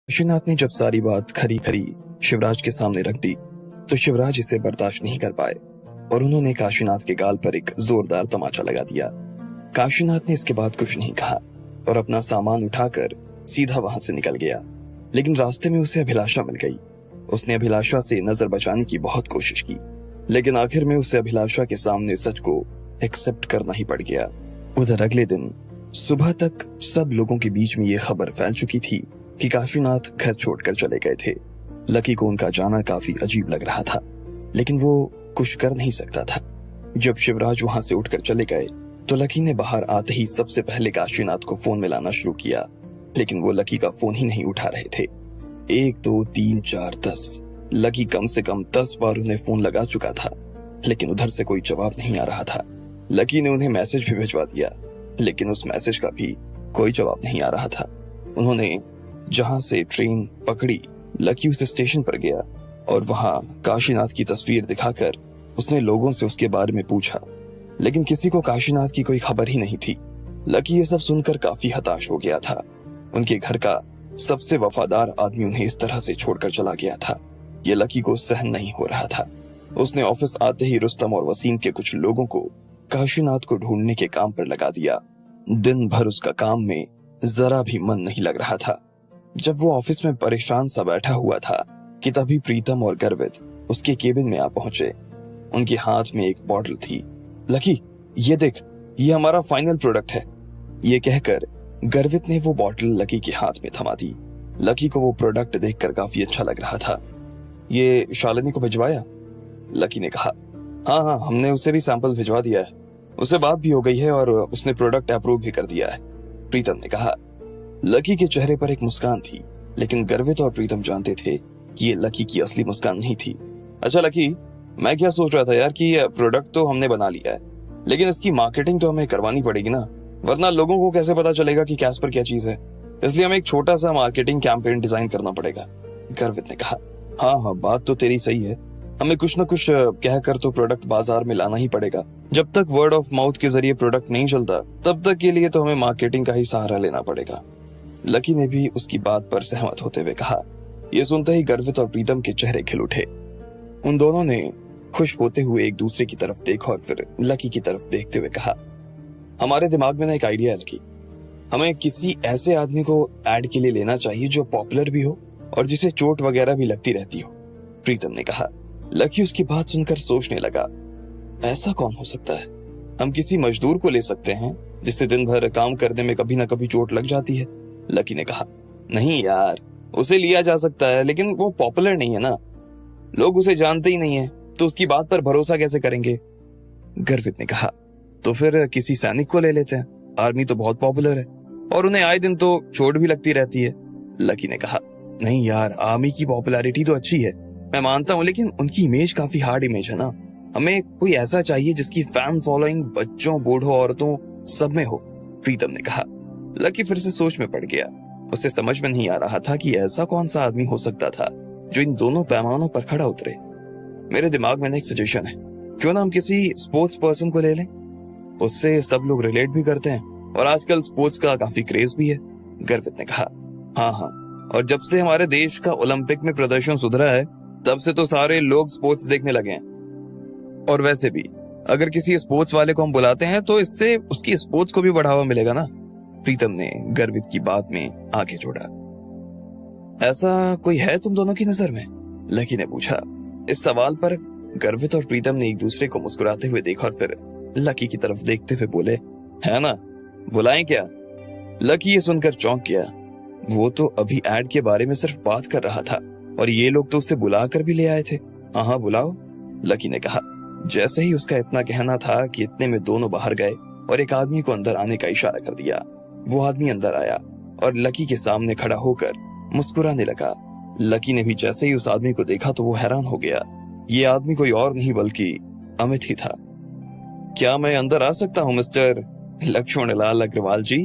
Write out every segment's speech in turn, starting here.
काशीनाथ ने जब सारी बात खरी खरी शिवराज के सामने रख दी तो शिवराज इसे बर्दाश्त नहीं कर पाए और उन्होंने काशीनाथ के गाल पर एक जोरदार तमाचा लगा दिया। काशीनाथ ने इसके बाद कुछ नहीं कहा और अपना सामान उठाकर सीधा वहां से निकल गया। लेकिन रास्ते में उसे अभिलाषा मिल गई। उसने अभिलाषा से नजर बचाने की बहुत कोशिश की, लेकिन आखिर में उसे अभिलाषा के सामने सच को एक्सेप्ट करना ही पड़ गया। उधर अगले दिन सुबह तक सब लोगों के बीच में ये खबर फैल चुकी थी कि काशीनाथ घर छोड़कर चले गए थे। लकी को उनका जाना काफी अजीब लग रहा था, लेकिन वो कुछ कर नहीं सकता था। जब शिवराज वहां से उठकर चले गए तो लकी ने बाहर आते ही सबसे पहले काशीनाथ को फोन मिलाना शुरू किया, लेकिन वो लकी का फोन ही नहीं उठा रहे थे। 1 2 3 4 10 लकी कम से कम 10 बार उन्हें फोन लगा चुका था, लेकिन उधर से कोई जवाब नहीं आ रहा था। लकी ने उन्हें मैसेज भी भिजवा दिया, लेकिन उस मैसेज का भी कोई जवाब नहीं आ रहा था। उन्होंने जहां से ट्रेन पकड़ी, लकी उस स्टेशन पर गया और वहां काशीनाथ की तस्वीर दिखाकर उसने लोगों से उसके बारे में पूछा, लेकिन किसी को काशीनाथ की कोई खबर ही नहीं थी। लकी ये सब सुनकर काफी हताश हो गया था। उनके घर का सबसे वफादार आदमी उन्हें इस तरह से छोड़कर चला गया था। ये लकी को सहन नहीं हो रहा था। उसने ऑफिस आते ही रुस्तम और वसीम के कुछ लोगों को काशीनाथ को ढूंढने के काम पर लगा दिया। दिन भर उसका काम में जरा भी मन नहीं लग रहा था। जब वो ऑफिस में परेशान सा बैठा हुआ था कि तभी प्रीतम और गर्वित उसके केबिन में आ पहुंचे। उनके हाथ में एक बॉटल थी। लकी, ये देख, ये हमारा फाइनल प्रोडक्ट है। ये कहकर गर्वित ने वो बॉटल लकी के हाथ में थमा दी। लकी को वो प्रोडक्ट देखकर काफी अच्छा लग रहा था। ये शालिनी को भिजवाया? लकी ने कहा। हाँ, हमने उसे भी सैंपल भिजवा दिया है। उससे बात भी हो गई है और उसने प्रोडक्ट अप्रूव भी कर दिया है, प्रीतम ने कहा। लकी के चेहरे पर एक मुस्कान थी, लेकिन गर्वित और प्रीतम जानते थे कि ये लकी की असली मुस्कान नहीं थी। अच्छा लकी, मैं क्या सोच रहा था यार कि प्रोडक्ट तो हमने बना लिया है, लेकिन इसकी मार्केटिंग तो हमें करवानी पड़ेगी ना, वरना लोगों को कैसे पता चलेगा कि कैस्पर क्या चीज है। इसलिए हमें एक छोटा सा मार्केटिंग कैंपेन डिजाइन करना पड़ेगा, गर्वित ने कहा। हाँ, बात तो तेरी सही है। हमें कुछ न कुछ कहकर तो प्रोडक्ट बाजार में लाना ही पड़ेगा। जब तक वर्ड ऑफ माउथ के जरिए प्रोडक्ट नहीं चलता, तब तक के लिए तो हमें मार्केटिंग का ही सहारा लेना पड़ेगा। लकी ने भी उसकी बात पर सहमत होते हुए कहा। यह सुनते ही गर्वित और प्रीतम के चेहरे खिल उठे। उन दोनों ने खुश होते हुए एक दूसरे की तरफ देखा और फिर लकी की तरफ देखते हुए कहा, हमारे दिमाग में ना एक आइडिया है लकी। हमें किसी ऐसे आदमी को एड के लिए लेना चाहिए जो पॉपुलर भी हो और जिसे चोट वगैरह भी लगती रहती हो, प्रीतम ने कहा। लकी उसकी बात सुनकर सोचने लगा, ऐसा कौन हो सकता है? हम किसी मजदूर को ले सकते हैं जिससे दिन भर काम करने में कभी ना कभी चोट लग जाती है, लकी ने कहा। नहीं यार, उसे लिया जा सकता है, लेकिन वो पॉपुलर नहीं है ना, लोग उसे जानते ही नहीं है, तो उसकी बात पर भरोसा कैसे करेंगे, गर्वित ने कहा। तो फिर किसी सैनिक को ले लेते हैं, आर्मी तो बहुत पॉपुलर है और उन्हें आए दिन तो चोट भी लगती रहती है, लकी ने कहा। नहीं यार, आर्मी की पॉपुलैरिटी तो अच्छी है, मैं मानता हूँ, लेकिन उनकी इमेज काफी हार्ड इमेज है ना। हमें कोई ऐसा चाहिए जिसकी फैन फॉलोइंग बच्चों, बूढ़ों, औरतों सब में हो, प्रीतम ने कहा। लकी फिर से सोच में पड़ गया। उसे समझ में नहीं आ रहा था कि ऐसा कौन सा आदमी हो सकता था जो इन दोनों पैमानों पर खड़ा उतरे। मेरे दिमाग में एक सजेशन है, क्यों ना हम किसी स्पोर्ट्स पर्सन को ले लें, उससे सब लोग रिलेट भी करते हैं और आजकल स्पोर्ट्स का काफी क्रेज भी है, गर्वित ने कहा। हाँ, और जब से हमारे देश का ओलंपिक में प्रदर्शन सुधरा है, तब से तो सारे लोग स्पोर्ट्स देखने लगे हैं। और वैसे भी अगर किसी स्पोर्ट्स वाले को हम बुलाते हैं तो इससे उसकी स्पोर्ट्स को भी बढ़ावा मिलेगा ना, प्रीतम ने गर्वित की बात में आगे जोड़ा। ऐसा कोई है तुम दोनों की नजर में, लकी ने पूछा। इस सवाल पर गर्वित और प्रीतम ने एक दूसरे को मुस्कुराते हुए देखा और फिर लकी की तरफ देखते हुए बोले, है ना, बुलाएं क्या? लकी ये सुनकर चौंक गया। वो तो अभी एड के बारे में सिर्फ बात कर रहा था और ये लोग तो उसे बुलाकर भी ले आए थे। हाँ, बुलाओ, लकी ने कहा। जैसे ही उसका इतना कहना था कि इतने में दोनों बाहर गए और एक आदमी को अंदर आने का इशारा कर दिया। वो आदमी अंदर आया और लकी के सामने खड़ा होकर मुस्कुराने लगा। लकी ने भी जैसे ही उस आदमी को देखा तो वो हैरान हो गया। ये आदमी कोई और नहीं बल्कि अमित ही था। क्या मैं अंदर आ सकता हूँ मिस्टर लक्ष्मण लाल अग्रवाल जी?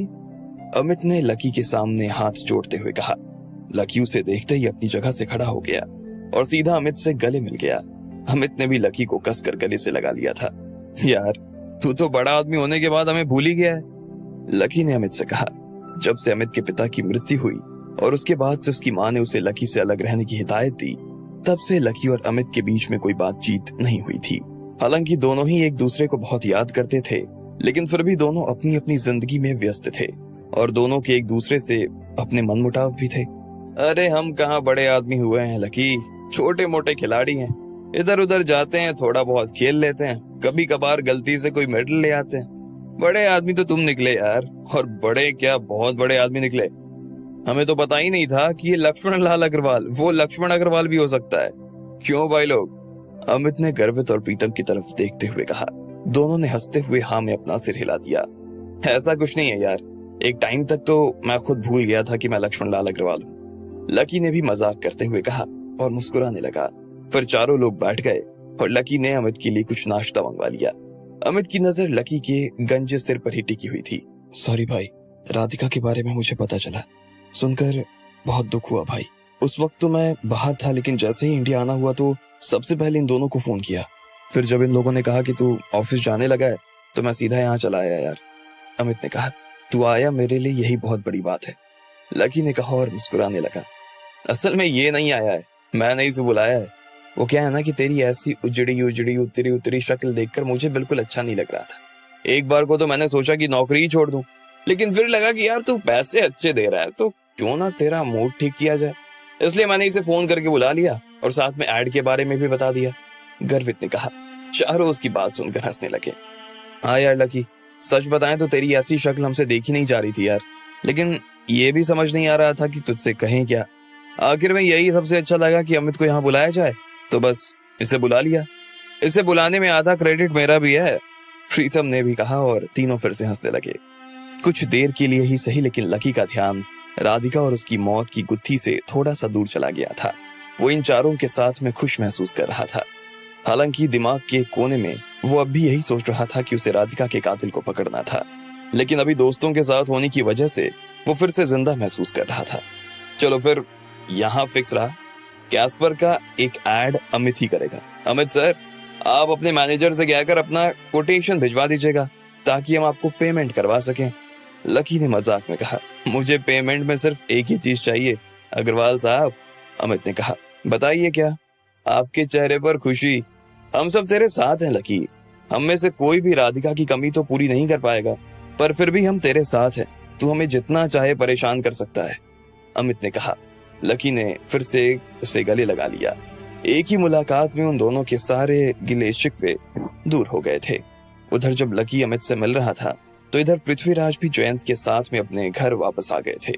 अमित ने लकी के सामने हाथ जोड़ते हुए कहा। लकी उसे देखते ही अपनी जगह से खड़ा हो गया और सीधा अमित से गले मिल गया। अमित ने भी लकी को कसकर गले से लगा लिया था। यार, तू तो बड़ा आदमी होने के बाद हमें भूल ही गया है, लकी ने अमित से कहा। जब से अमित के पिता की मृत्यु हुई और उसके बाद से उसकी माँ ने उसे लकी से अलग रहने की हिदायत दी, तब से लकी और अमित के बीच में कोई बातचीत नहीं हुई थी। हालांकि दोनों ही एक दूसरे को बहुत याद करते थे, लेकिन फिर भी दोनों अपनी अपनी जिंदगी में व्यस्त थे और दोनों के एक दूसरे से अपने मनमुटाव भी थे। अरे हम कहाँ बड़े आदमी हुए हैं लकी, छोटे मोटे खिलाड़ी हैं। इधर उधर जाते हैं, थोड़ा बहुत खेल लेते हैं, कभी कभार गलती से कोई मेडल ले आते हैं। बड़े आदमी तो तुम निकले यार, और बड़े क्या, बहुत बड़े आदमी निकले। हमें तो पता ही नहीं था कि ये लक्ष्मण लाल अग्रवाल, वो लक्ष्मण अग्रवाल भी हो सकता है। क्यों भाई लोग? अमित ने गर्वित और प्रीतम की तरफ देखते हुए कहा। दोनों ने हंसते हुए हाँ में अपना सिर हिला दिया। ऐसा कुछ नहीं है यार, एक टाइम तक तो मैं खुद भूल गया था कि मैं लक्ष्मण लाल अग्रवाल हूँ। लकी ने भी मजाक करते हुए कहा और मुस्कुराने लगा। फिर चारों लोग बैठ गए और लकी ने अमित के लिए कुछ नाश्ता मंगवा लिया। अमित की नजर लकी के गंजे सिर पर ही टिकी हुई थी। सॉरी भाई, राधिका के बारे में मुझे पता चला, सुनकर बहुत दुख हुआ भाई। उस वक्त तो मैं बाहर था, लेकिन जैसे ही इंडिया आना हुआ तो सबसे पहले इन दोनों को फोन किया। फिर जब इन लोगों ने कहा कि तू ऑफिस जाने लगा है तो मैं सीधा यहाँ चला आया यार। अमित ने कहा। तू आया, मेरे लिए यही बहुत बड़ी बात है, लकी ने कहा और मुस्कुराने लगा। असल में ये नहीं आया है, मैंने इसे बुलाया है। वो क्या है ना कि तेरी ऐसी उजड़ी उजड़ी उतरी उतरी शक्ल देखकर मुझे बिल्कुल अच्छा नहीं लग रहा था। एक बार को तो मैंने सोचा कि नौकरी ही छोड़ दूं, लेकिन फिर लगा कि यार तू पैसे अच्छे दे रहा है तो क्यों ना तेरा मूड ठीक किया जाए। इसलिए मैंने इसे फोन करके बुला लिया और साथ में ऐड के बारे में भी बता दिया, गर्वित ने कहा। चारों उसकी बात सुनकर हंसने लगे। हाँ यार लकी, सच बताएं तो तेरी ऐसी शक्ल हमसे देखी नहीं जा रही थी यार, लेकिन ये भी समझ नहीं आ रहा था कि तुझसे कहें क्या। आखिर में यही सबसे अच्छा लगा कि अमित को यहाँ बुलाया जाए, तो बस इसे बुला लिया। इसे बुलाने में आधा क्रेडिट मेरा भी है, प्रीतम ने भी कहा और तीनों फिर से हंसने लगे। कुछ देर के लिए ही सही, लेकिन लकी का ध्यान राधिका और उसकी मौत की गुत्थी से थोड़ा सा दूर चला गया था। वो इन चारों के साथ में खुश महसूस कर रहा था। हालांकि दिमाग के कोने में वो अब भी यही सोच रहा था कि उसे राधिका के कातिल को पकड़ना था, लेकिन अभी दोस्तों के साथ होने की वजह से वो फिर से जिंदा महसूस कर रहा था। चलो फिर यहाँ फिक्स रहा, कैस्पर का एक ऐड अमित ही करेगा। अमित सर, आप अपने मैनेजर से कहकर अपना कोटेशन भिजवा दीजिएगा ताकि हम आपको पेमेंट करवा सकें, लकी ने मजाक में कहा। मुझे पेमेंट में सिर्फ एक ही चीज चाहिए अग्रवाल साहब, अमित ने कहा। बताइए क्या? आपके चेहरे पर खुशी। हम सब तेरे साथ हैं लकी, हम में से कोई भी राधिका की कमी तो पूरी नहीं कर पाएगा, पर फिर भी हम तेरे साथ हैं। तू हमें जितना चाहे परेशान कर सकता है, अमित ने कहा। लकी ने फिर से उसे गले लगा लिया। एक ही मुलाकात में उन दोनों के सारे गिले शिकवे दूर हो गए थे। उधर जब लकी अमित से मिल रहा था तो इधर पृथ्वीराज भी जयंत के साथ में अपने घर वापस आ गए थे।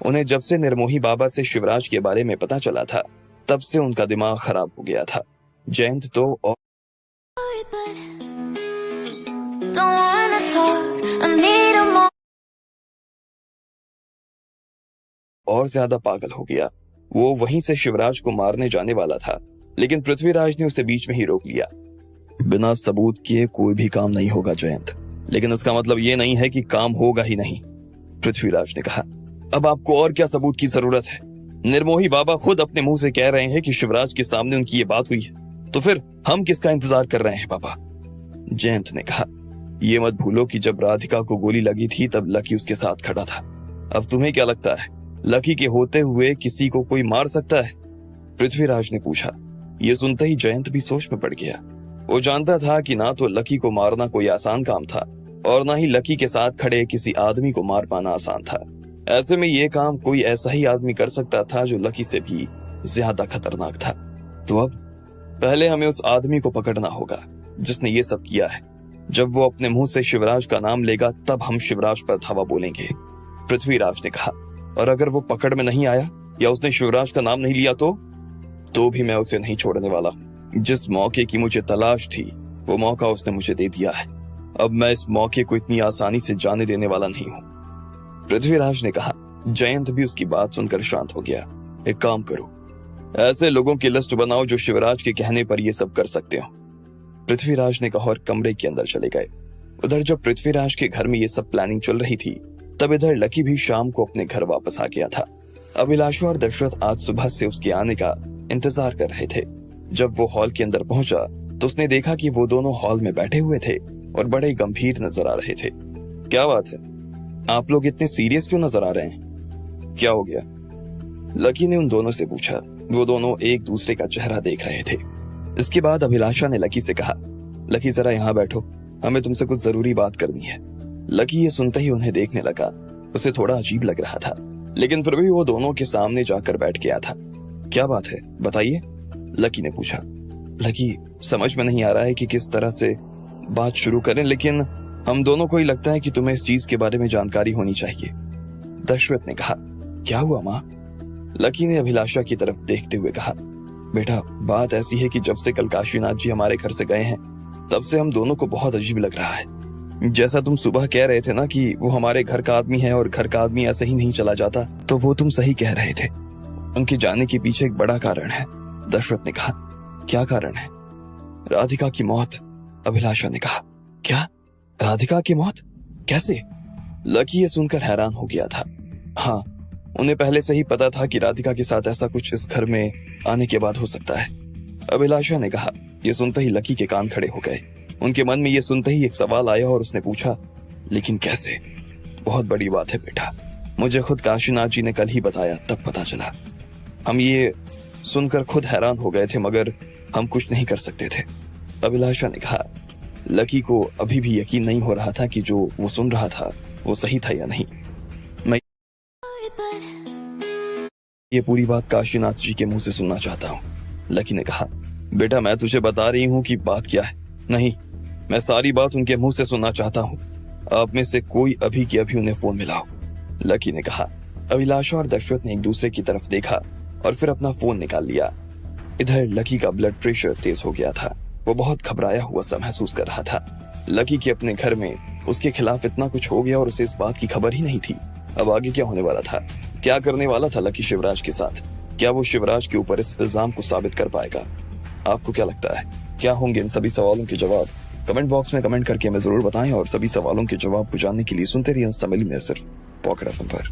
उन्हें जब से निर्मोही बाबा से शिवराज के बारे में पता चला था तब से उनका दिमाग खराब हो गया था। जयंत तो और ज्यादा पागल हो गया। वो वहीं से शिवराज को मारने जाने वाला था, लेकिन पृथ्वीराज ने उसे बीच में ही रोक लिया। बिना सबूत किए कोई भी काम नहीं होगा जयंत, लेकिन इसका मतलब ये नहीं है कि काम होगा ही नहीं, पृथ्वीराज ने कहा। अब आपको और क्या सबूत की जरूरत है? निर्मोही बाबा खुद अपने मुंह से कह रहे हैं कि शिवराज के सामने उनकी ये बात हुई है, तो फिर हम किसका इंतजार कर रहे हैं बाबा? जयंत ने कहा। ये मत भूलो कि जब राधिका को गोली लगी थी तब लकी उसके साथ खड़ा था। अब तुम्हें क्या लगता है लकी के होते हुए किसी को कोई मार सकता है? पृथ्वीराज ने पूछा। ये सुनते ही जयंत भी सोच में पड़ गया। वो जानता था कि ना तो लकी को मारना कोई आसान काम था और ना ही लकी के साथ खड़े किसी आदमी को मार पाना आसान था। ऐसे में ये काम कोई ऐसा ही आदमी कर सकता था जो लकी से भी ज्यादा खतरनाक था। तो अब पहले हमें उस आदमी को पकड़ना होगा जिसने ये सब किया है। जब वो अपने मुंह से शिवराज का नाम लेगा तब हम शिवराज पर धावा बोलेंगे, पृथ्वीराज ने कहा। और अगर वो पकड़ में नहीं आया या उसने शिवराज का नाम नहीं लिया तो भी मैं उसे नहीं छोड़ने वाला। जिस मौके की मुझे तलाश थी वो मौका उसने मुझे दे दिया है। अब मैं इस मौके को इतनी आसानी से जाने देने वाला नहीं हूँ, पृथ्वीराज ने कहा। जयंत भी उसकी बात सुनकर शांत हो गया। एक काम करो, ऐसे लोगों की लिस्ट बनाओ जो शिवराज के कहने पर ये सब कर सकते हो, पृथ्वीराज ने कहा और कमरे के अंदर चले गए। उधर जब पृथ्वीराज के घर में ये सब प्लानिंग चल रही थी तब इधर लकी भी शाम को अपने घर वापस आ गया था। अभिलाषा और दशरथ आज सुबह से उसके आने का इंतजार कर रहे थे। जब वो हॉल के अंदर पहुंचा तो उसने देखा कि वो दोनों हॉल में बैठे हुए थे और बड़े गंभीर नजर आ रहे थे। क्या बात है, आप लोग इतने सीरियस क्यों नजर आ रहे हैं? क्या हो गया? लकी ने उन दोनों से पूछा। वो दोनों एक दूसरे का चेहरा देख रहे थे। इसके बाद अभिलाषा ने लकी से कहा, लकी जरा यहाँ बैठो, हमें तुमसे कुछ जरूरी बात करनी है। लकी ये सुनते ही उन्हें देखने लगा। उसे थोड़ा अजीब लग रहा था, लेकिन फिर भी वो दोनों के सामने जाकर बैठ गया था। क्या बात है, बताइए, लकी ने पूछा। लकी, समझ में नहीं आ रहा है कि किस तरह से बात शुरू करें, लेकिन हम दोनों को ही लगता है कि तुम्हें इस चीज के बारे में जानकारी होनी चाहिए, दशरथ ने कहा। क्या हुआ माँ? लकी ने अभिलाषा की तरफ देखते हुए कहा, बेटा बात ऐसी है कि जब से कल काशीनाथ जी हमारे घर से गए हैं, तब से हम दोनों को बहुत अजीब लग रहा है। जैसा तुम सुबह कह रहे थे ना कि वो हमारे घर का आदमी है और घर का आदमी ऐसे ही नहीं चला जाता, तो वो तुम सही कह रहे थे। उनके जाने के पीछे एक बड़ा कारण है, दशरथ ने कहा। क्या कारण है? राधिका की मौत, अभिलाषा ने कहा। क्या? राधिका की मौत? कैसे? लकी ये सुनकर हैरान हो गया था। हाँ, उन्हें पहले से ही पता था कि राधिका के साथ ऐसा कुछ इस घर में आने के बाद हो सकता है, अभिलाषा ने कहा। ये सुनते ही लकी के कान खड़े हो गए। उनके मन में ये सुनते ही एक सवाल आया और उसने पूछा, लेकिन कैसे? बहुत बड़ी बात है बेटा, मुझे खुद काशीनाथ जी ने कल ही बताया, तब पता चला। हम ये सुनकर खुद हैरान हो गए थे, मगर हम कुछ नहीं कर सकते थे, अभिलाषा ने कहा। लकी को अभी भी यकीन नहीं हो रहा था कि जो वो सुन रहा था वो सही था या नहीं। मैं ये पूरी बात काशीनाथ जी के मुंह से सुनना चाहता हूँ, लकी ने कहा। बेटा मैं तुझे बता रही हूँ कि बात क्या है। नहीं, मैं सारी बात उनके मुंह से सुनना चाहता हूँ। आप में से कोई अभी के अभी उन्हें फोन मिलाओ, लकी ने कहा। अभिलाषा और दशरथ ने एक दूसरे की तरफ देखा और फिर अपना फोन निकाल लिया। इधर लकी का ब्लड प्रेशर तेज हो गया था। वो बहुत घबराया हुआ सा महसूस कर रहा था। लकी के अपने घर में उसके खिलाफ इतना कुछ हो गया और उसे इस बात की खबर ही नहीं थी। अब आगे क्या होने वाला था? क्या करने वाला था लकी शिवराज के साथ? क्या वो शिवराज के ऊपर इस इल्जाम को साबित कर पाएगा? आपको क्या लगता है, क्या होंगे इन सभी सवालों के जवाब? कमेंट बॉक्स में कमेंट करके हमें जरूर बताएं और सभी सवालों के जवाब को जानने के लिए सुनते रहिए इंस्टा मिलियनेयर सिर्फ पॉकेट एफएम पर।